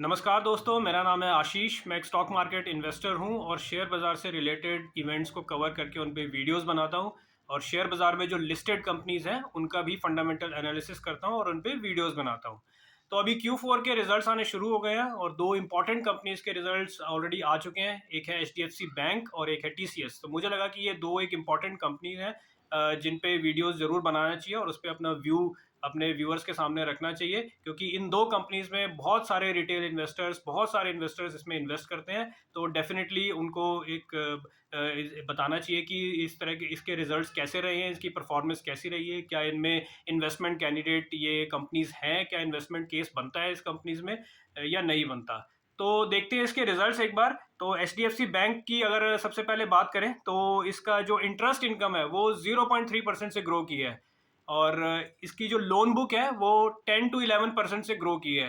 नमस्कार दोस्तों, मेरा नाम है आशीष। मैं एक स्टॉक मार्केट इन्वेस्टर हूं और शेयर बाज़ार से रिलेटेड इवेंट्स को कवर करके उन पे वीडियोस बनाता हूं और शेयर बाज़ार में जो लिस्टेड कंपनीज हैं उनका भी फंडामेंटल एनालिसिस करता हूं और उन पे वीडियोस बनाता हूं। तो अभी Q4 के रिजल्ट्स आने शुरू हो गए हैं और दो इंपॉर्टेंट कंपनीज के रिजल्ट्स ऑलरेडी आ चुके हैं। एक है HDFC बैंक और एक है TCS। तो मुझे लगा कि ये दो एक इंपॉर्टेंट कंपनीज हैं जिन पे वीडियोस ज़रूर बनाना चाहिए और उस पर अपना व्यू अपने व्यूअर्स के सामने रखना चाहिए, क्योंकि इन दो कंपनीज में बहुत सारे रिटेल इन्वेस्टर्स, बहुत सारे इन्वेस्टर्स इसमें इन्वेस्ट करते हैं। तो डेफिनेटली उनको एक बताना चाहिए कि इस तरह के इसके रिजल्ट्स कैसे रहे हैं, इसकी परफॉर्मेंस कैसी रही है, क्या इनमें इन्वेस्टमेंट कैंडिडेट ये कंपनीज हैं, क्या इन्वेस्टमेंट केस बनता है इस कंपनीज में या नहीं बनता। तो देखते हैं इसके रिजल्ट्स एक बार। तो HDFC बैंक की अगर सबसे पहले बात करें तो इसका जो इंटरेस्ट इनकम है वो 0.3% से ग्रो किया है और इसकी जो लोन बुक है वो 10 to 11% से ग्रो की है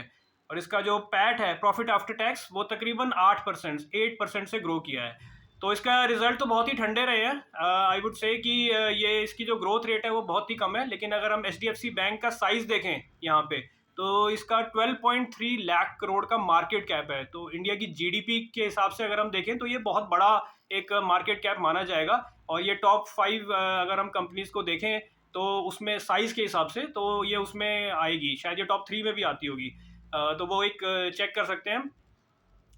और इसका जो पैट है, प्रॉफिट आफ्टर टैक्स, वो तकरीबन 8% से ग्रो किया है। तो इसका रिजल्ट तो बहुत ही ठंडे रहे हैं। आई वुड से कि ये इसकी जो ग्रोथ रेट है वो बहुत ही कम है, लेकिन अगर हम HDFC बैंक का साइज देखें यहाँ पे तो इसका 12.3 लाख करोड़ का मार्केट कैप है। तो इंडिया की GDP के हिसाब से अगर हम देखें तो ये बहुत बड़ा एक मार्केट कैप माना जाएगा। और ये टॉप 5 अगर हम कंपनीज को देखें तो उसमें साइज के हिसाब से तो ये उसमें आएगी, शायद ये टॉप 3 में भी आती होगी। तो वो एक चेक कर सकते हैं।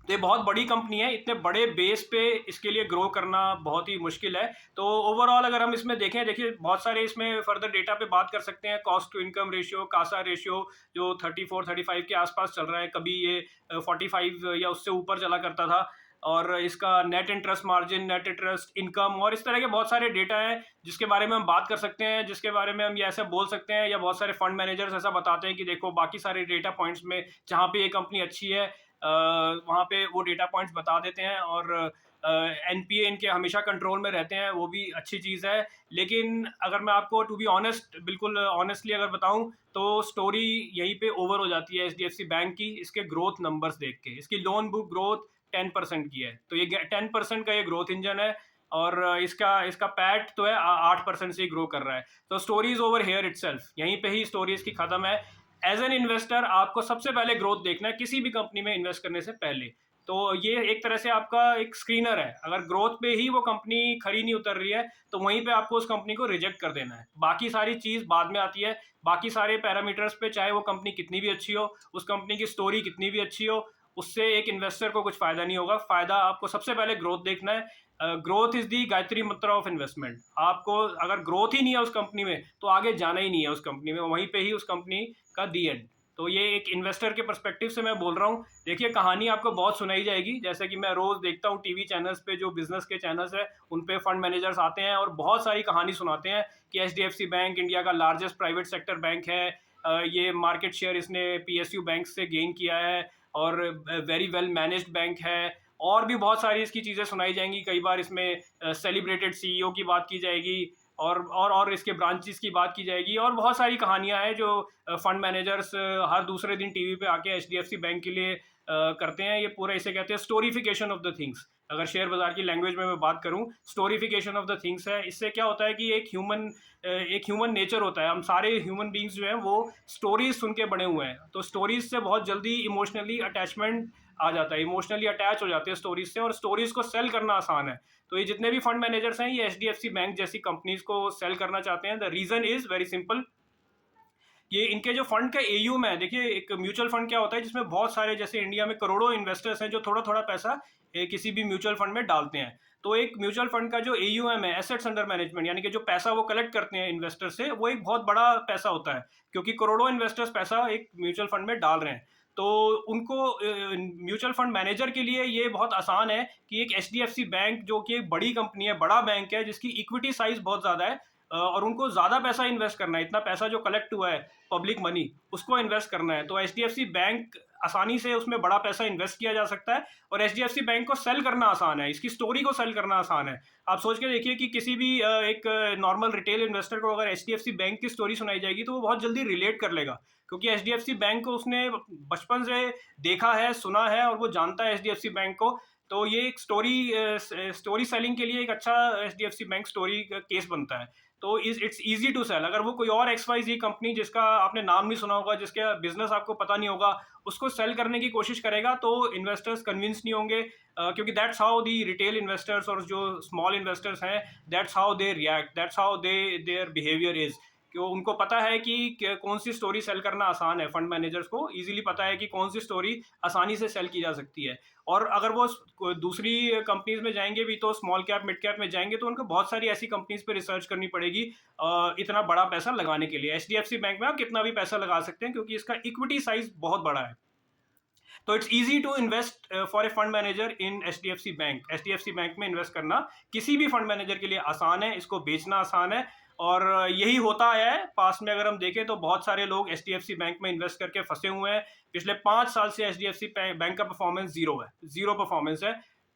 तो ये बहुत बड़ी कंपनी है, इतने बड़े बेस पे इसके लिए ग्रो करना बहुत ही मुश्किल है। तो ओवरऑल अगर हम इसमें देखें, देखिए बहुत सारे इसमें फर्दर डेटा पे बात कर सकते हैं। Cost to income ratio, CASA ratio जो 34-35 के आसपास चल रहा है, कभी ये 45 या उससे ऊपर चला करता था। और इसका net interest margin, net interest income और इस तरह के बहुत सारे डेटा हैं जिसके बारे में हम बात कर सकते हैं, जिसके बारे में हम ये ऐसे बोल सकते हैं या बहुत सारे फंड मैनेजर्स ऐसा बताते हैं कि देखो बाकी सारे डेटा पॉइंट्स में जहाँ पे ये कंपनी अच्छी है वहाँ पे वो डेटा पॉइंट्स बता देते हैं और NPA इनके हमेशा कंट्रोल में रहते हैं, वो भी अच्छी चीज़ है। लेकिन अगर मैं आपको टू बी ऑनेस्ट, बिल्कुल ऑनेस्टली अगर बताऊं तो स्टोरी यहीं पे ओवर हो जाती है HDFC बैंक की, इसके ग्रोथ नंबर्स देख के। इसकी लोन बुक ग्रोथ 10% की है, तो ये 10% का ये ग्रोथ इंजन है और इसका इसका पैट तो है 8% से ही ग्रो कर रहा है। तो story is over here itself, यहीं पे ही स्टोरी इसकी खत्म है। एज एन इन्वेस्टर आपको सबसे पहले ग्रोथ देखना है किसी भी कंपनी में इन्वेस्ट करने से पहले। तो ये एक तरह से आपका एक स्क्रीनर है। अगर ग्रोथ पे ही वो कंपनी खरी नहीं उतर रही है तो वहीं पे आपको उस कंपनी को रिजेक्ट कर देना है, बाकी सारी चीज़ बाद में आती है। बाकी सारे पैरामीटर्स पे चाहे वो कंपनी कितनी भी अच्छी हो, उस कंपनी की स्टोरी कितनी भी अच्छी हो, उससे एक इन्वेस्टर को कुछ फ़ायदा नहीं होगा। फ़ायदा आपको सबसे पहले ग्रोथ देखना है। ग्रोथ इज़ दी गायत्री मंत्र ऑफ इन्वेस्टमेंट। आपको अगर ग्रोथ ही नहीं है उस कंपनी में तो आगे जाना ही नहीं है उस कंपनी में, वहीं पे ही उस कंपनी का दी एंड। तो ये एक इन्वेस्टर के पर्सपेक्टिव से मैं बोल रहा हूँ। देखिए कहानी आपको बहुत सुनाई जाएगी, जैसे कि मैं रोज़ देखता हूँ टीवी चैनल्स पे, जो बिजनेस के चैनल्स है उन पे फंड मैनेजर्स आते हैं और बहुत सारी कहानी सुनाते हैं कि HDFC बैंक इंडिया का लार्जेस्ट प्राइवेट सेक्टर बैंक है, ये मार्केट शेयर इसने PSU बैंक से गेन किया है और वेरी वेल मैनेज्ड बैंक है। और भी बहुत सारी इसकी चीज़ें सुनाई जाएंगी। कई बार इसमें सेलिब्रेटेड CEO की बात की जाएगी और इसके ब्रांचेस की बात की जाएगी और बहुत सारी कहानियां हैं जो फंड मैनेजर्स हर दूसरे दिन टीवी पे आके HDFC बैंक के लिए करते हैं। ये पूरा इसे कहते हैं स्टोरीफिकेशन ऑफ द थिंग्स। अगर शेयर बाजार की लैंग्वेज में मैं बात करूं, स्टोरीफिकेशन ऑफ द थिंग्स है। इससे क्या होता है कि एक ह्यूमन नेचर होता है। हम सारे ह्यूमन बींग्स जो हैं वो स्टोरीज सुन के बने हुए हैं, तो स्टोरीज से बहुत जल्दी इमोशनली अटैचमेंट आ जाता है, इमोशनली अटैच हो जाते हैं स्टोरीज से और स्टोरीज को सेल करना आसान है। तो ये जितने भी फंड मैनेजर्स हैं ये HDFC बैंक जैसी कंपनीज को सेल करना चाहते हैं। The reason is very simple. ये इनके जो फंड का AUM है, देखिए एक म्यूचुअल फंड क्या होता है जिसमें बहुत सारे, जैसे इंडिया में करोड़ों इन्वेस्टर्स हैं जो थोड़ा थोड़ा पैसा किसी भी म्यूचुअल फंड में डालते हैं। तो एक म्यूचुअल फंड का जो AUM है, एसेट्स अंडर मैनेजमेंट, यानी कि जो पैसा वो कलेक्ट करते हैं इन्वेस्टर से, वो एक बहुत बड़ा पैसा होता है, क्योंकि करोड़ों इन्वेस्टर्स पैसा एक म्यूचुअल फंड में डाल रहे हैं। तो उनको म्यूचुअल फंड मैनेजर के लिए ये बहुत आसान है कि एक HDFC बैंक जो कि एक बड़ी कंपनी है, बड़ा बैंक है, जिसकी इक्विटी साइज बहुत ज़्यादा है और उनको ज़्यादा पैसा इन्वेस्ट करना है, इतना पैसा जो कलेक्ट हुआ है पब्लिक मनी उसको इन्वेस्ट करना है। तो HDFC बैंक आसानी से उसमें बड़ा पैसा इन्वेस्ट किया जा सकता है और HDFC बैंक को सेल करना आसान है, इसकी स्टोरी को सेल करना आसान है। आप सोच के देखिए कि किसी भी एक नॉर्मल रिटेल इन्वेस्टर को अगर HDFC बैंक की स्टोरी सुनाई जाएगी तो वो बहुत जल्दी रिलेट कर लेगा, क्योंकि HDFC बैंक को उसने बचपन से देखा है, सुना है और वो जानता है HDFC बैंक को। तो ये एक स्टोरी सेलिंग के लिए एक अच्छा HDFC बैंक स्टोरी केस बनता है। तो इट्स ईजी टू सेल। अगर वो कोई और XYZ कंपनी जिसका आपने नाम नहीं सुना होगा, जिसका बिजनेस आपको पता नहीं होगा, उसको सेल करने की कोशिश करेगा तो इन्वेस्टर्स कन्विंस नहीं होंगे, क्योंकि that's how the retail investors और जो स्मॉल इन्वेस्टर्स हैं, that's how they react, that's how their behaviour is. क्यों उनको पता है कि कौन सी स्टोरी सेल करना आसान है, फंड मैनेजर्स को इजीली पता है कि कौन सी स्टोरी आसानी से सेल की जा सकती है। और अगर वो दूसरी कंपनीज में जाएंगे भी, तो स्मॉल कैप मिड कैप में जाएंगे तो उनको बहुत सारी ऐसी कंपनीज पे रिसर्च करनी पड़ेगी इतना बड़ा पैसा लगाने के लिए। HDFC बैंक में आप कितना भी पैसा लगा सकते हैं क्योंकि इसका इक्विटी साइज बहुत बड़ा है। तो it's easy to invest for a fund manager in HDFC bank. HDFC bank में इन्वेस्ट करना किसी भी फंड मैनेजर के लिए आसान है, इसको बेचना आसान है। और यही होता है पास में। अगर हम देखें तो बहुत सारे लोग HDFC बैंक में इन्वेस्ट करके फंसे हुए हैं। पिछले 5 साल से HDFC बैंक का परफॉर्मेंस जीरो है, जीरो परफॉर्मेंस है।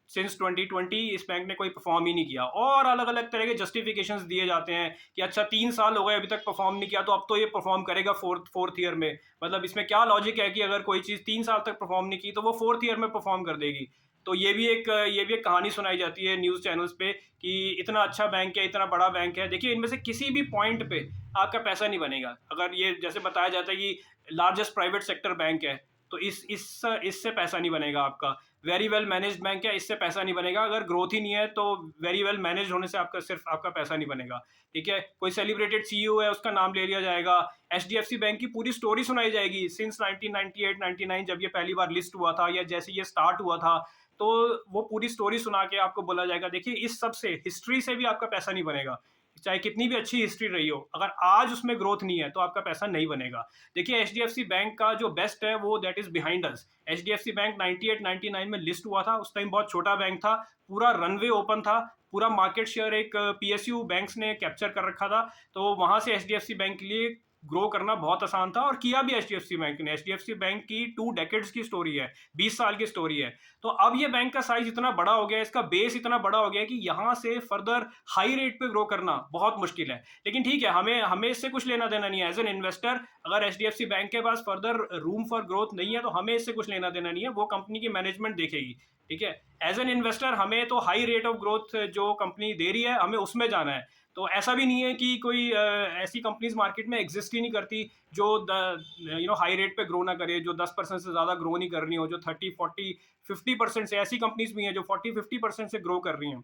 सिंस 2020 इस बैंक ने कोई परफॉर्म ही नहीं किया। और अलग अलग तरह के जस्टिफिकेशंस दिए जाते हैं कि अच्छा 3 साल हो गए अभी तक परफॉर्म नहीं किया, तो अब तो ये परफॉर्म करेगा फोर्थ ईयर में। मतलब इसमें क्या लॉजिक है कि अगर कोई चीज़ 3 साल तक परफॉर्म नहीं की तो वो फोर्थ ईयर में परफॉर्म कर देगी। तो ये भी एक कहानी सुनाई जाती है न्यूज़ चैनल्स पे कि इतना अच्छा बैंक है, इतना बड़ा बैंक है। देखिए, इनमें से किसी भी पॉइंट पे आपका पैसा नहीं बनेगा। अगर ये जैसे बताया जाता है कि लार्जेस्ट प्राइवेट सेक्टर बैंक है, तो इससे पैसा नहीं बनेगा आपका। वेरी वेल मैनेज्ड बैंक है, इससे पैसा नहीं बनेगा। अगर ग्रोथ ही नहीं है तो वेरी वेल मैनेज होने से आपका पैसा नहीं बनेगा। ठीक है, कोई सेलिब्रेटेड CEO है, उसका नाम ले लिया जाएगा। HDFC बैंक की पूरी स्टोरी सुनाई जाएगी सिंस 1998-99 जब ये पहली बार लिस्ट हुआ था या जैसे ये स्टार्ट हुआ था, तो वो पूरी स्टोरी सुना के आपको बोला जाएगा देखिए इस सब से, हिस्ट्री से भी आपका पैसा नहीं बनेगा। चाहे कितनी भी अच्छी हिस्ट्री रही हो, अगर आज उसमें ग्रोथ नहीं है तो आपका पैसा नहीं बनेगा। देखिए, HDFC बैंक का जो बेस्ट है वो that is behind us. HDFC bank 98-99 में लिस्ट हुआ था, उस टाइम बहुत छोटा बैंक था, पूरा रनवे ओपन था, पूरा मार्केट शेयर एक PSU बैंक्स ने कैप्चर कर रखा था। तो वहां से HDFC बैंक के लिए ग्रो करना बहुत आसान था और किया भी HDFC बैंक ने। HDFC बैंक की 2 डेकेड्स की स्टोरी है, 20 साल की स्टोरी है। तो अब ये बैंक का साइज इतना बड़ा हो गया, इसका बेस इतना बड़ा हो गया कि यहाँ से फर्दर हाई रेट पे ग्रो करना बहुत मुश्किल है। लेकिन ठीक है, हमें इससे कुछ लेना देना नहीं है। एज एन इन्वेस्टर, अगर HDFC बैंक के पास फर्दर रूम फॉर ग्रोथ नहीं है तो हमें इससे कुछ लेना देना नहीं है, वो कंपनी की मैनेजमेंट देखेगी। ठीक है, एज एन इन्वेस्टर हमें तो हाई रेट ऑफ ग्रोथ जो कंपनी दे रही है हमें उसमें जाना है। तो ऐसा भी नहीं है कि कोई ऐसी कंपनीज मार्केट में एग्जिस्ट ही नहीं करती जो हाई रेट पे ग्रो ना करे, जो 10% से ज़्यादा ग्रो नहीं कर रही हो, जो 30-40-50% से, ऐसी कंपनीज भी हैं जो 40-50% से ग्रो कर रही हैं।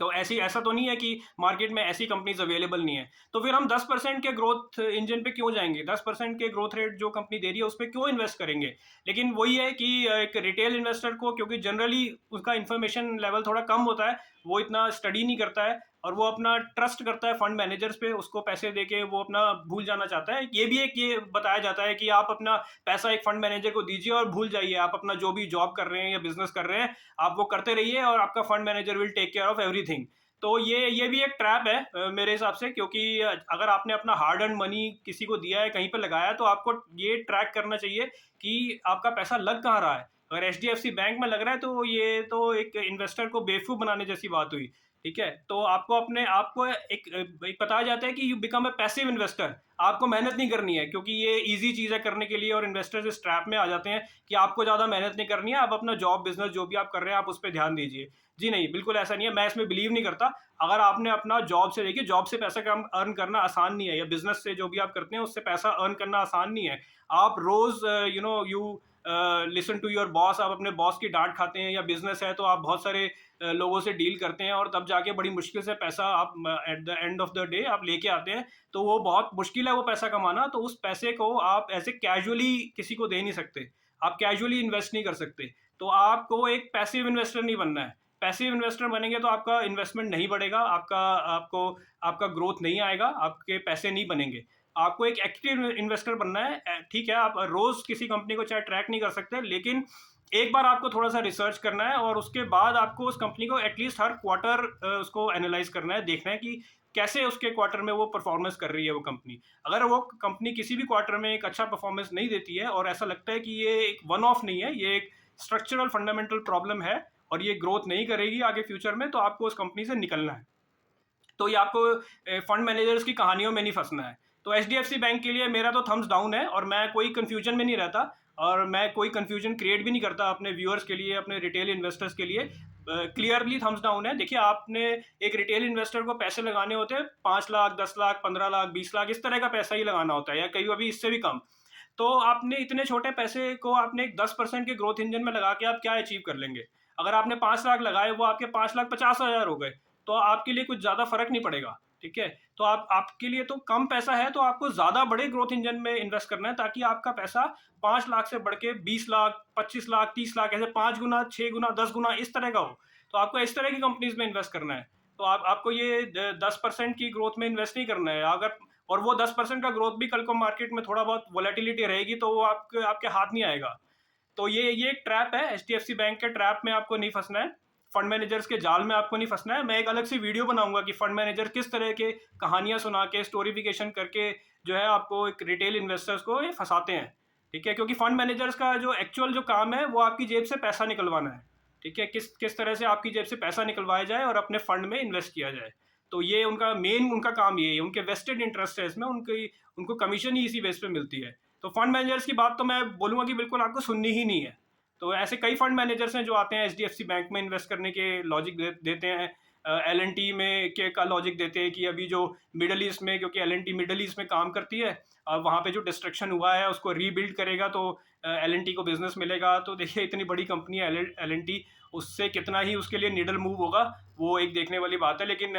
तो ऐसा तो नहीं है कि मार्केट में ऐसी कंपनीज अवेलेबल नहीं है। तो फिर हम 10% के ग्रोथ इंजन पे क्यों जाएंगे? 10% के ग्रोथ रेट जो कंपनी दे रही है उस पर क्यों इन्वेस्ट करेंगे? लेकिन वही है कि एक रिटेल इन्वेस्टर को, क्योंकि जनरली उसका इन्फॉर्मेशन लेवल थोड़ा कम होता है, वो इतना स्टडी नहीं करता है और वो अपना ट्रस्ट करता है फंड मैनेजर्स पे, उसको पैसे देके वो अपना भूल जाना चाहता है। ये बताया जाता है कि आप अपना पैसा एक फंड मैनेजर को दीजिए और भूल जाइए, आप अपना जो भी जॉब कर रहे हैं या बिजनेस कर रहे हैं आप वो करते रहिए और आपका fund manager will take care of everything. तो ये भी एक ट्रैप है मेरे हिसाब से, क्योंकि अगर आपने अपना हार्ड अर्न मनी किसी को दिया है, कहीं पर लगाया, तो आपको ये ट्रैक करना चाहिए कि आपका पैसा लग कहाँ रहा है। अगर HDFC बैंक में लग रहा है तो ये तो एक इन्वेस्टर को बेवकूफ़ बनाने जैसी बात हुई। ठीक है, तो आपको एक बताया जाता है कि you become a passive investor. आपको मेहनत नहीं करनी है क्योंकि ये इजी चीज़ है करने के लिए, और इन्वेस्टर्स इस ट्रैप में आ जाते हैं कि आपको ज़्यादा मेहनत नहीं करनी है, आप अपना जॉब बिजनेस जो भी आप कर रहे हैं आप उस पर ध्यान दीजिए। जी नहीं, बिल्कुल ऐसा नहीं है, मैं इसमें बिलीव नहीं करता। अगर आपने अपना जॉब से, देखिए जॉब से पैसा कम अर्न करना आसान नहीं है, या बिजनेस से जो भी आप करते हैं उससे पैसा अर्न करना आसान नहीं है। आप रोज़ you listen to your boss, आप अपने बॉस की डांट खाते हैं, या बिजनेस है तो आप बहुत सारे लोगों से डील करते हैं और तब जाके बड़ी मुश्किल से पैसा आप at the end of the day आप लेके आते हैं। तो वो बहुत मुश्किल है वो पैसा कमाना। तो उस पैसे को आप ऐसे कैजुअली किसी को दे नहीं सकते, आप कैजुअली इन्वेस्ट नहीं कर सकते। तो आपको एक पैसिव इन्वेस्टर नहीं बनना है। पैसिव इन्वेस्टर बनेंगे तो आपका इन्वेस्टमेंट नहीं बढ़ेगा, आपका ग्रोथ नहीं आएगा, आपके पैसे नहीं बनेंगे। आपको एक एक्टिव इन्वेस्टर बनना है। ठीक है, आप रोज किसी कंपनी को चाहे ट्रैक नहीं कर सकते, लेकिन एक बार आपको थोड़ा सा रिसर्च करना है और उसके बाद आपको उस कंपनी को एटलीस्ट हर क्वार्टर उसको एनालाइज करना है, देखना है कि कैसे उसके क्वार्टर में वो परफॉर्मेंस कर रही है वो कंपनी। अगर वो कंपनी किसी भी क्वार्टर में एक अच्छा परफॉर्मेंस नहीं देती है और ऐसा लगता है कि ये एक वन ऑफ नहीं है, ये एक स्ट्रक्चरल फंडामेंटल प्रॉब्लम है और ये ग्रोथ नहीं करेगी आगे फ्यूचर में, तो आपको उस कंपनी से निकलना है। तो ये आपको फंड मैनेजर्स की कहानियों में नहीं फंसना है। तो HDFC बैंक के लिए मेरा तो थम्स डाउन है और मैं कोई कंफ्यूजन में नहीं रहता। और मैं कोई कन्फ्यूजन क्रिएट भी नहीं करता अपने व्यूअर्स के लिए, अपने रिटेल इन्वेस्टर्स के लिए। क्लियरली थम्स डाउन है। देखिए, आपने एक रिटेल इन्वेस्टर को पैसे लगाने होते हैं 5 लाख, 10 लाख, 15 लाख, 20 लाख, इस तरह का पैसा ही लगाना होता है, या कई अभी इससे भी कम। तो आपने इतने छोटे पैसे को आपने 10% के ग्रोथ इंजन में लगा के आप क्या अचीव कर लेंगे? अगर आपने 5 लाख लगाए, वो आपके 5,50,000 हो गए, तो आपके लिए कुछ ज़्यादा फर्क नहीं पड़ेगा। ठीक है, तो आपके लिए तो कम पैसा है, तो आपको ज़्यादा बड़े ग्रोथ इंजन में इन्वेस्ट करना है, ताकि आपका पैसा 5 लाख से बढ़ के 20 लाख, 25 लाख, 30 लाख, ऐसे 5 गुना, 6 गुना, 10 गुना इस तरह का हो। तो आपको इस तरह की कंपनीज में इन्वेस्ट करना है। तो आपको ये 10% की ग्रोथ में इन्वेस्ट नहीं करना है। अगर और वो 10% का ग्रोथ भी कल को मार्केट में थोड़ा बहुत वोलेटिलिटी रहेगी, तो वो आपके हाथ नहीं आएगा। तो ये एक ट्रैप है। HDFC बैंक के ट्रैप में आपको नहीं फंसना है, फंड मैनेजर्स के जाल में आपको नहीं फंसना है। मैं एक अलग सी वीडियो बनाऊंगा कि फंड मैनेजर किस तरह के कहानियां सुना के, स्टोरीफिकेशन करके जो है आपको एक रिटेल इन्वेस्टर्स को ये फंसाते हैं। ठीक है, क्योंकि फंड मैनेजर्स का जो एक्चुअल जो काम है वो आपकी जेब से पैसा निकलवाना है। ठीक है, किस तरह से आपकी जेब से पैसा निकलवाया जाए और अपने फंड में इन्वेस्ट किया जाए। तो ये उनका काम ये है, उनके वेस्टेड इंटरेस्ट है इसमें, उनको कमीशन ही इसी बेस पे मिलती है। तो फंड मैनेजर्स की बात तो मैं बोलूँगा कि बिल्कुल आपको सुननी ही नहीं है। तो ऐसे कई फंड मैनेजर्स हैं जो आते हैं HDFC बैंक में इन्वेस्ट करने के लॉजिक देते हैं, LNT में के का लॉजिक देते हैं कि अभी जो मिडल ईस्ट में, क्योंकि LNT मिडल ईस्ट में काम करती है, अब वहाँ पे जो डिस्ट्रक्शन हुआ है उसको रीबिल्ड करेगा, तो LNT को बिजनेस मिलेगा। तो देखिए, इतनी बड़ी कंपनी है LNT, उससे कितना ही उसके लिए निडल मूव होगा, वो एक देखने वाली बात है। लेकिन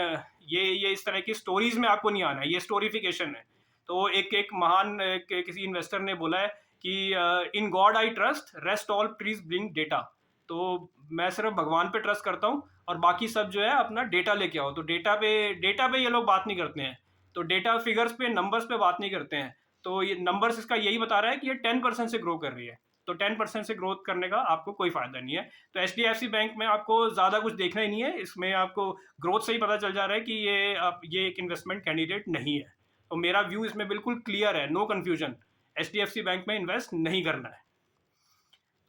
ये इस तरह की स्टोरीज में आपको नहीं आना है, ये स्टोरीफिकेशन है। तो एक महान किसी इन्वेस्टर ने बोला है कि in God I trust, rest all please bring data. तो मैं सिर्फ भगवान पे ट्रस्ट करता हूँ, और बाकी सब जो है अपना डेटा लेके आओ। तो डेटा पे ये लोग बात नहीं करते हैं। तो डेटा फिगर्स पे, नंबर्स पे बात नहीं करते हैं। तो ये नंबर्स इसका यही बता रहा है कि ये 10% से ग्रो कर रही है। तो 10% से ग्रोथ करने का आपको कोई फायदा नहीं है। तो HDFC बैंक में आपको ज़्यादा कुछ देखना ही नहीं है, इसमें आपको ग्रोथ से ही पता चल जा रहा है कि ये एक इन्वेस्टमेंट कैंडिडेट नहीं है। तो मेरा व्यू इसमें बिल्कुल क्लियर है, नो कन्फ्यूजन। HDFC बैंक में इन्वेस्ट नहीं करना है।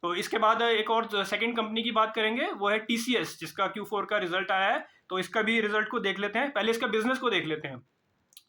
तो इसके बाद एक और सेकंड कंपनी की बात करेंगे, वो है TCS, जिसका Q4 का रिजल्ट आया है। तो इसका भी रिजल्ट को देख लेते हैं, पहले इसका बिजनेस को देख लेते हैं।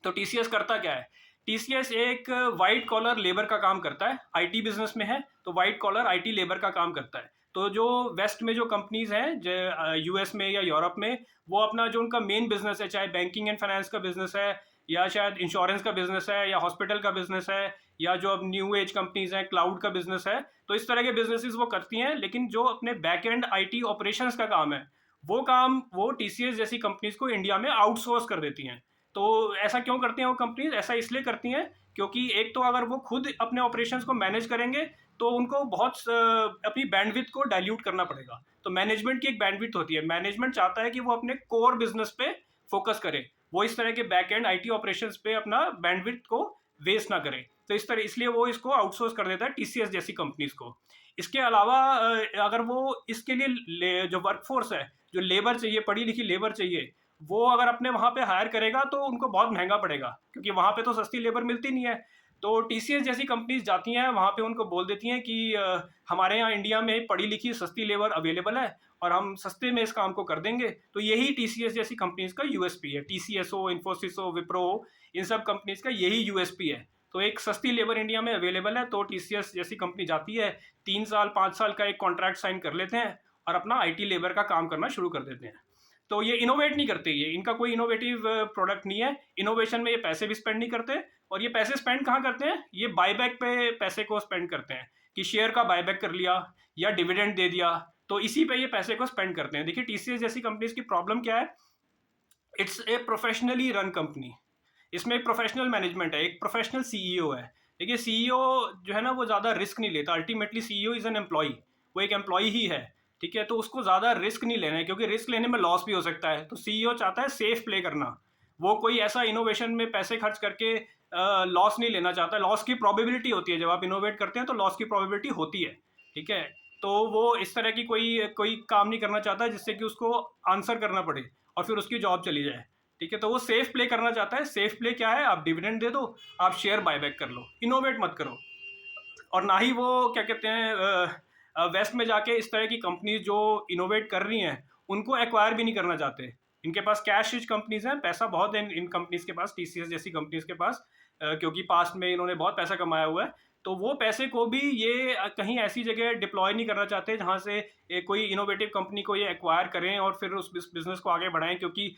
तो TCS करता क्या है? TCS एक वाइट कॉलर लेबर का काम करता है, IT बिजनेस में है, तो वाइट कॉलर IT लेबर का काम करता है। तो जो वेस्ट में जो कंपनीज हैं, जो US में या यूरोप में, वो अपना जो उनका मेन बिजनेस है, चाहे बैंकिंग एंड फाइनेंस का बिजनेस है, या शायद इंश्योरेंस का बिजनेस है, या हॉस्पिटल का बिजनेस है, या जो अब न्यू एज कंपनीज हैं, क्लाउड का बिजनेस है, तो इस तरह के बिजनेसेस वो करती हैं। लेकिन जो अपने बैक एंड IT ऑपरेशंस का काम है, वो काम वो TCS जैसी कंपनीज को इंडिया में आउटसोर्स कर देती हैं। तो ऐसा क्यों करती हैं वो कंपनीज? ऐसा इसलिए करती हैं क्योंकि एक तो अगर वो खुद अपने ऑपरेशंस को मैनेज करेंगे, तो उनको बहुत अपनी बैंडविड्थ को डाइल्यूट करना पड़ेगा। तो मैनेजमेंट की एक बैंडविड्थ होती है, मैनेजमेंट चाहता है कि वो अपने कोर बिजनेस पे फोकस करे, वो इस तरह के बैक एंड IT ऑपरेशंस पे अपना बैंडविड्थ को वेस्ट ना करे। तो इसलिए वो इसको आउटसोर्स कर देता है TCS जैसी कंपनीज को। इसके अलावा अगर वो इसके लिए जो वर्कफोर्स है, जो लेबर चाहिए, पढ़ी लिखी लेबर चाहिए, वो अगर अपने वहाँ पे हायर करेगा तो उनको बहुत महंगा पड़ेगा, क्योंकि वहाँ पे तो सस्ती लेबर मिलती नहीं है। तो TCS जैसी कंपनीज जाती हैं वहाँ पे, उनको बोल देती हैं कि हमारे यहाँ इंडिया में पढ़ी लिखी सस्ती लेबर अवेलेबल है, और हम सस्ते में इस काम को कर देंगे। तो यही TCS जैसी कंपनीज का USP है। TCS हो, इन्फोसिस हो, विप्रो हो, इन सब कंपनीज का यही USP है। तो एक सस्ती लेबर इंडिया में अवेलेबल है, तो TCS जैसी कंपनी जाती है, 3 साल 5 साल का एक कॉन्ट्रैक्ट साइन कर लेते हैं, और अपना IT लेबर का काम करना शुरू कर देते हैं। तो ये इनोवेट नहीं करते, ये इनका कोई इनोवेटिव प्रोडक्ट नहीं है। इनोवेशन में ये पैसे भी स्पेंड नहीं करते। और ये पैसे स्पेंड कहाँ करते हैं? ये बायबैक पे पैसे को स्पेंड करते हैं, कि शेयर का बायबैक कर लिया या डिविडेंड दे दिया, तो इसी पे ये पैसे को स्पेंड करते हैं। देखिए, TCS जैसी कंपनीज की प्रॉब्लम क्या है? It's a professionally run company. इसमें एक प्रोफेशनल मैनेजमेंट है, एक प्रोफेशनल CEO है। देखिए, CEO जो है ना, वो ज़्यादा रिस्क नहीं लेता। Ultimately CEO is an employee, वो एक एम्प्लॉई ही है। ठीक है, तो उसको ज़्यादा रिस्क नहीं लेना है, क्योंकि रिस्क लेने में लॉस भी हो सकता है। तो CEO चाहता है सेफ प्ले करना, वो कोई ऐसा इनोवेशन में पैसे खर्च करके लॉस नहीं लेना चाहता। लॉस की प्रोबेबिलिटी होती है, जब आप इनोवेट करते हैं तो लॉस की प्रोबेबिलिटी होती है। ठीक है, तो वो इस तरह की कोई काम नहीं करना चाहता जिससे कि उसको आंसर करना पड़े और फिर उसकी जॉब चली जाए। ठीक है, तो वो सेफ प्ले करना चाहता है। सेफ प्ले क्या है? आप डिविडेंड दे दो, आप शेयर बायबैक कर लो, इनोवेट मत करो। और ना ही वो क्या कहते हैं, वेस्ट में जाके इस तरह की कंपनी जो इनोवेट कर रही हैं उनको एक्वायर भी नहीं करना चाहते। इनके पास कैश रिच कंपनीज हैं, पैसा बहुत है इन कंपनीज के पास, TCS जैसी कंपनीज के पास, क्योंकि पास्ट में इन्होंने बहुत पैसा कमाया हुआ है। तो वो पैसे को भी ये कहीं ऐसी जगह डिप्लॉय नहीं करना चाहते जहाँ से कोई इनोवेटिव कंपनी को ये एक्वायर करें और फिर उस बिजनेस को आगे बढ़ाएं, क्योंकि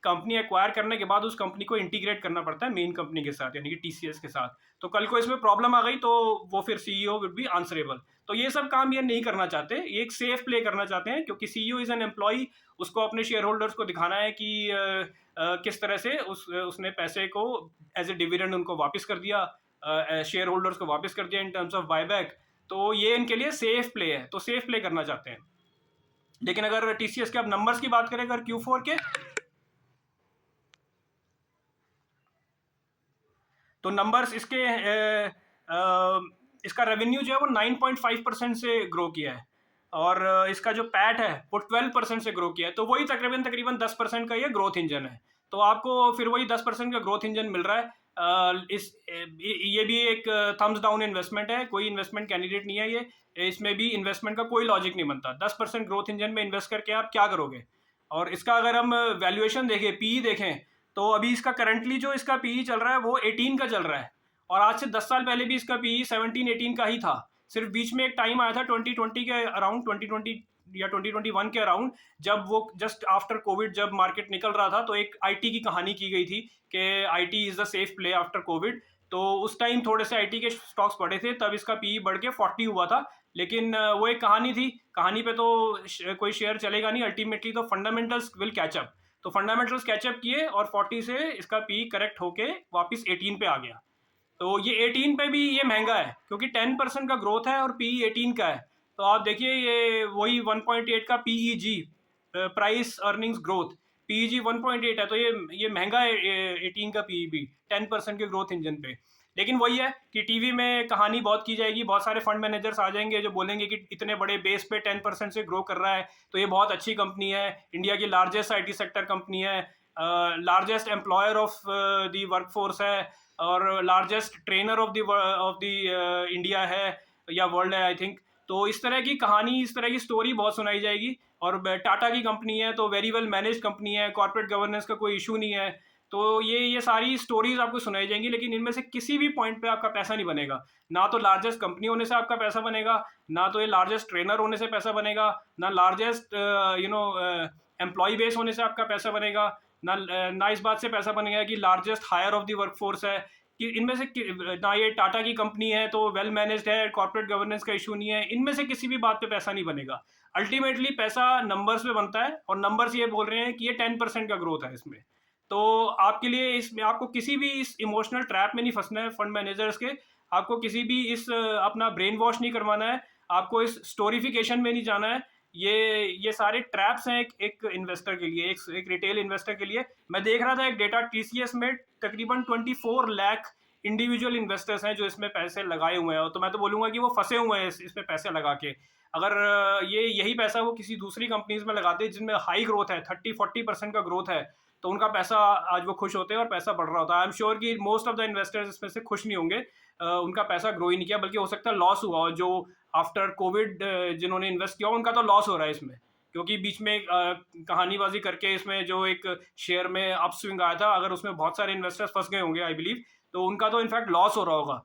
कंपनी एक्वायर करने के बाद उस कंपनी को इंटीग्रेट करना पड़ता है मेन कंपनी के साथ, यानी कि टीसीएस के साथ। तो कल को इसमें प्रॉब्लम आ गई तो वो फिर सीईओ विल बी आंसरेबल। तो ये सब काम ये नहीं करना चाहते, ये एक सेफ प्ले करना चाहते हैं, क्योंकि सीईओ इज एन एम्प्लॉई। उसको अपने शेयर होल्डर्स को दिखाना है कि किस तरह से उसने पैसे को एज ए डिविडेंड उनको वापस कर दिया, शेयर होल्डर्स को वापस कर दिया इन टर्म्स ऑफ बायबैक। तो ये इनके लिए सेफ प्ले है, तो सेफ प्ले करना चाहते हैं। लेकिन अगर टीसीएस के अब नंबर्स की बात करें अगर Q4 के, तो नंबर्स इसके इसका रेवेन्यू जो है वो 9.5% से ग्रो किया है, और इसका जो पैट है वो 12% से ग्रो किया है। तो वही तकरीबन 10% का ये ग्रोथ इंजन है। तो आपको फिर वही 10% का ग्रोथ इंजन मिल रहा है। ये भी एक थम्स डाउन इन्वेस्टमेंट है, कोई इन्वेस्टमेंट कैंडिडेट नहीं है ये। इसमें भी इन्वेस्टमेंट का कोई लॉजिक नहीं बनता। 10% ग्रोथ इंजन में इन्वेस्ट करके आप क्या करोगे? और इसका अगर हम वैल्यूएशन देखें, पीई देखें, तो अभी इसका करंटली जो इसका पीई चल रहा है वो 18 का चल रहा है, और आज से 10 साल पहले भी इसका पीई 17-18 का ही था। सिर्फ बीच में एक टाइम आया था 2020 के अराउंड, 2020 या 2021 के अराउंड, जब वो जस्ट आफ्टर कोविड जब मार्केट निकल रहा था, तो एक आईटी की कहानी की गई थी कि IT is the safe play after Covid. तो उस टाइम थोड़े से आईटी के स्टॉक्स बढ़े थे, तब इसका पीई बढ़ के 40 हुआ था। लेकिन वो एक कहानी थी, कहानी पे तो कोई शेयर चलेगा नहीं। अल्टीमेटली तो फंडामेंटल्स विल कैचअप। तो फंडामेंटल्स कैचअप किए और 40 से इसका पी करेक्ट होके वापस 18 पे आ गया। तो ये 18 पे भी ये महंगा है, क्योंकि 10% का ग्रोथ है और पी 18 का है। तो आप देखिए ये वही 1.8 का PEG, price earnings growth, PEG 1.8 है, तो ये महंगा है 18 का पीई भी 10% के ग्रोथ इंजन पे। लेकिन वही है कि टीवी में कहानी बहुत की जाएगी, बहुत सारे फंड मैनेजर्स आ जाएंगे जो बोलेंगे कि इतने बड़े बेस पे 10% से ग्रो कर रहा है, तो ये बहुत अच्छी कंपनी है, इंडिया की लार्जेस्ट आईटी सेक्टर कंपनी है, largest employer of the workforce है, और largest trainer of the India है या वर्ल्ड है आई थिंक। तो इस तरह की कहानी, इस तरह की स्टोरी बहुत सुनाई जाएगी। और टाटा की कंपनी है तो वेरी वेल मैनेज कंपनी है, कॉर्पोरेट गवर्नेंस का कोई इशू नहीं है। तो ये सारी स्टोरीज आपको सुनाई जाएंगी, लेकिन इनमें से किसी भी पॉइंट पे आपका पैसा नहीं बनेगा। ना तो लार्जेस्ट कंपनी होने से आपका पैसा बनेगा, ना तो ये लार्जेस्ट ट्रेनर होने से पैसा बनेगा, ना लार्जेस्ट एम्प्लॉय बेस होने से आपका पैसा बनेगा, ना इस बात से पैसा बनेगा कि largest hirer of the workforce है, कि इनमें से ना ये टाटा की कंपनी है तो वेल मैनेज्ड है, कॉर्पोरेट गवर्नेंस का इशू नहीं है। इनमें से किसी भी बात पे पैसा नहीं बनेगा। अल्टीमेटली पैसा नंबर्स पे बनता है, और नंबर्स ये बोल रहे हैं कि ये 10% का ग्रोथ है इसमें। तो आपके लिए इसमें आपको किसी भी इस इमोशनल ट्रैप में नहीं फंसना है फंड मैनेजर्स के। आपको किसी भी इस अपना ब्रेन वॉश नहीं करवाना है, आपको इस स्टोरिफिकेशन में नहीं जाना है। ये सारे ट्रैप्स हैं एक इन्वेस्टर के लिए, एक रिटेल इन्वेस्टर के लिए। मैं देख रहा था एक डेटा, टीसीएस में तकरीबन 24 लाख इंडिविजुअल इन्वेस्टर्स हैं जो इसमें पैसे लगाए हुए हैं। तो मैं तो बोलूँगा कि वो फंसे हुए हैं इसमें पैसे लगा के। अगर यही पैसा वो किसी दूसरी कंपनीज में लगाते जिनमें हाई ग्रोथ है, 30-40% का ग्रोथ है, तो उनका पैसा आज वो खुश होते हैं और पैसा बढ़ रहा होता है। आई एम श्योर कि मोस्ट ऑफ द इन्वेस्टर्स इसमें से खुश नहीं होंगे, उनका पैसा ग्रो ही नहीं किया, बल्कि हो सकता है लॉस हुआ। और जो आफ्टर कोविड जिन्होंने इन्वेस्ट किया उनका तो लॉस हो रहा है इसमें, क्योंकि बीच में कहानीबाजी करके इसमें जो एक शेयर में अपस्विंग आया था, अगर उसमें बहुत सारे इन्वेस्टर्स फंस गए होंगे आई बिलीव, तो उनका तो इनफैक्ट लॉस हो रहा होगा।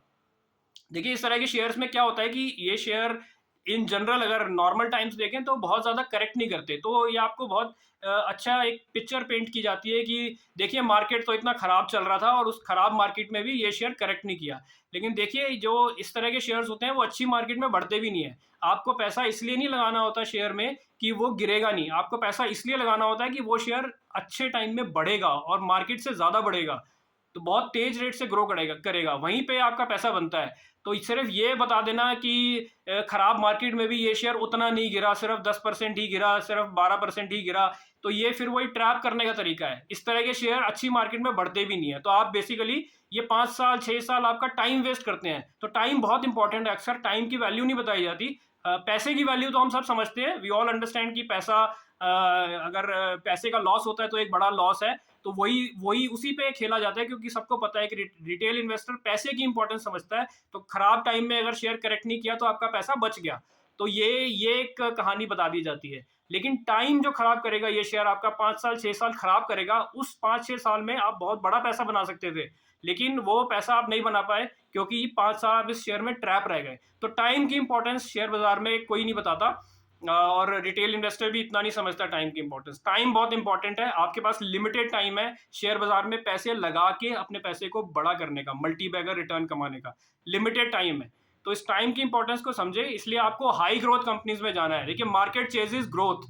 देखिए इस तरह के शेयर्स में क्या होता है कि ये शेयर इन जनरल अगर नॉर्मल टाइम्स देखें तो बहुत ज़्यादा करेक्ट नहीं करते। तो ये आपको बहुत अच्छा एक पिक्चर पेंट की जाती है कि देखिए मार्केट तो इतना ख़राब चल रहा था और उस ख़राब मार्केट में भी ये शेयर करेक्ट नहीं किया। लेकिन देखिए जो इस तरह के शेयर्स होते हैं वो अच्छी मार्केट में बढ़ते भी नहीं है। आपको पैसा इसलिए नहीं लगाना होता शेयर में कि वो गिरेगा नहीं, आपको पैसा इसलिए लगाना होता है कि वो शेयर अच्छे टाइम में बढ़ेगा और मार्केट से ज़्यादा बढ़ेगा, तो बहुत तेज रेट से ग्रो करेगा, वहीं पे आपका पैसा बनता है। तो सिर्फ ये बता देना कि खराब मार्केट में भी ये शेयर उतना नहीं गिरा, सिर्फ 10% ही गिरा, सिर्फ 12% ही गिरा, तो ये फिर वही ट्रैप करने का तरीका है। इस तरह के शेयर अच्छी मार्केट में बढ़ते भी नहीं है। तो आप बेसिकली ये 5 साल 6 साल आपका टाइम वेस्ट करते हैं। तो टाइम बहुत इंपॉर्टेंट है, अक्सर टाइम की वैल्यू नहीं बताई जाती। पैसे की वैल्यू तो हम सब समझते हैं, वी ऑल अंडरस्टैंड कि पैसा अगर पैसे का लॉस होता है तो एक बड़ा लॉस है, तो वही उसी पे खेला जाता है, क्योंकि सबको पता है कि रिटेल इन्वेस्टर पैसे की इंपॉर्टेंस समझता है। तो खराब टाइम में अगर शेयर करेक्ट नहीं किया तो आपका पैसा बच गया, तो ये एक कहानी बता दी जाती है। लेकिन टाइम जो खराब करेगा, ये शेयर आपका 5 साल 6 साल खराब करेगा, उस 5-6 साल में आप बहुत बड़ा पैसा बना सकते थे, लेकिन वो पैसा आप नहीं बना पाए क्योंकि 5 साल आप इस शेयर में ट्रैप रह गए। तो टाइम की इंपॉर्टेंस शेयर बाजार में कोई नहीं बताता, और रिटेल इन्वेस्टर भी इतना नहीं समझता टाइम की इंपॉर्टेंस। टाइम बहुत इंपॉर्टेंट है, आपके पास लिमिटेड टाइम है शेयर बाजार में पैसे लगा के अपने पैसे को बड़ा करने का, मल्टी बैगर रिटर्न कमाने का, लिमिटेड टाइम है। तो इस टाइम की इंपॉर्टेंस को समझे, इसलिए आपको हाई ग्रोथ कंपनीज में जाना है। देखिए, मार्केट चेजेस ग्रोथ,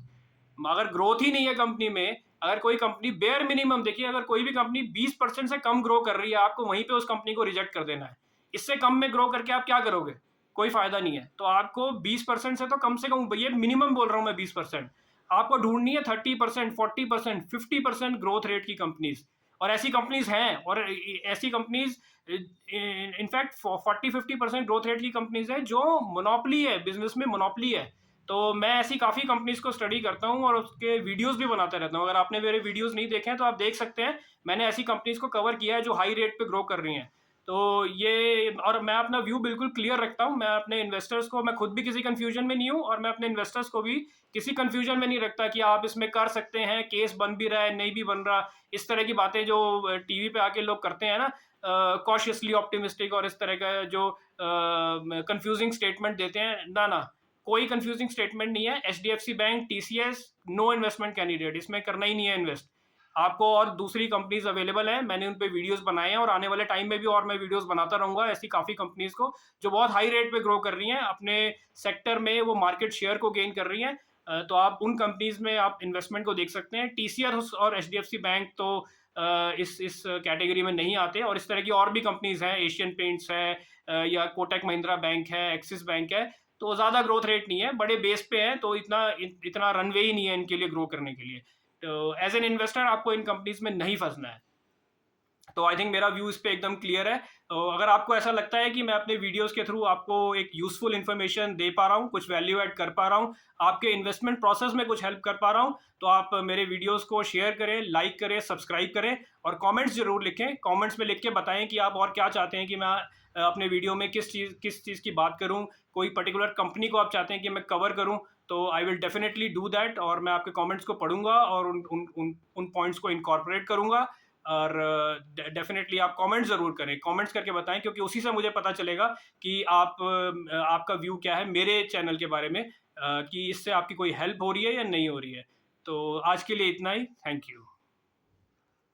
अगर ग्रोथ ही नहीं है कंपनी में, अगर कोई कंपनी बेयर मिनिमम, देखिए अगर कोई भी कंपनी 20% से कम ग्रो कर रही है, आपको वहीं पे उस कंपनी को रिजेक्ट कर देना है। इससे कम में ग्रो करके आप क्या करोगे? कोई फायदा नहीं है। तो आपको 20% से तो कम से कम, ये मिनिमम बोल रहा हूं मैं 20%, आपको ढूंढनी है 30%, 40%, 50% ग्रोथ रेट की कंपनीज। और ऐसी कंपनीज हैं, और ऐसी कंपनीज इनफैक्ट 40-50% ग्रोथ रेट की कंपनीज है जो मोनोपोली है, बिजनेस में मोनोपोली है। तो मैं ऐसी काफ़ी कंपनीज को स्टडी करता हूँ और उसके वीडियोस भी बनाता रहता हूँ। अगर आपने मेरे वीडियोस नहीं देखे हैं तो आप देख सकते हैं, मैंने ऐसी कंपनीज को कवर किया है जो हाई रेट पे ग्रो कर रही हैं। तो ये, और मैं अपना व्यू बिल्कुल क्लियर रखता हूँ। मैं अपने इन्वेस्टर्स को, मैं खुद भी किसी कंफ्यूजन में नहीं हूँ, और मैं अपने इन्वेस्टर्स को भी किसी कंफ्यूजन में नहीं रखता कि आप इसमें कर सकते हैं, केस बन भी रहा है, नहीं भी बन रहा, इस तरह की बातें जो टीवी पे आके लोग करते हैं ना, कॉशियसली ऑप्टिमिस्टिक, और इस तरह का जो कंफ्यूजिंग स्टेटमेंट देते हैं, ना ना, कोई कंफ्यूजिंग स्टेटमेंट नहीं है। HDFC bank, TCS, no investment candidate, इसमें करना ही नहीं है इन्वेस्ट आपको। और दूसरी कंपनीज अवेलेबल हैं, मैंने उन पे वीडियोस बनाए हैं, और आने वाले टाइम में भी और मैं वीडियोस बनाता रहूंगा ऐसी काफ़ी कंपनीज को जो बहुत हाई रेट पे ग्रो कर रही हैं अपने सेक्टर में, वो मार्केट शेयर को गेन कर रही हैं। तो आप उन कंपनीज में आप इन्वेस्टमेंट को देख सकते हैं। TCS और HDFC बैंक तो इस कैटेगरी में नहीं आते, और इस तरह की और भी कंपनीज हैं, एशियन पेंट्स है, या कोटक महिंद्रा बैंक है, एक्सिस बैंक है। तो ज़्यादा ग्रोथ रेट नहीं है, बड़े बेस पे है, तो इतना रनवे ही नहीं है इनके लिए ग्रो करने के लिए। तो एज एन इन्वेस्टर आपको इन कंपनीज में नहीं फंसना है। तो आई थिंक मेरा व्यू इस पे एकदम क्लियर है। तो अगर आपको ऐसा लगता है कि मैं अपने वीडियोस के थ्रू आपको एक यूजफुल इन्फॉर्मेशन दे पा रहा हूँ, कुछ वैल्यू ऐड कर पा रहा हूँ, आपके इन्वेस्टमेंट प्रोसेस में कुछ हेल्प कर पा रहा हूँ, तो आप मेरे वीडियोस को शेयर करें, लाइक करें, सब्सक्राइब करें, और कमेंट्स जरूर लिखें। कमेंट्स में लिख के बताएं कि आप और क्या चाहते हैं कि मैं अपने वीडियो में किस चीज़ की बात करूँ, कोई पर्टिकुलर कंपनी को आप चाहते हैं कि मैं कवर करूँ, तो I will definitely do that. और मैं आपके कमेंट्स को पढ़ूंगा और उन पॉइंट्स को इनकॉर्पोरेट करूंगा। और डेफिनेटली आप कमेंट्स ज़रूर करें, कमेंट्स करके बताएं, क्योंकि उसी से मुझे पता चलेगा कि आपका व्यू क्या है मेरे चैनल के बारे में, कि इससे आपकी कोई हेल्प हो रही है या नहीं हो रही है। तो आज के लिए इतना ही, थैंक यू।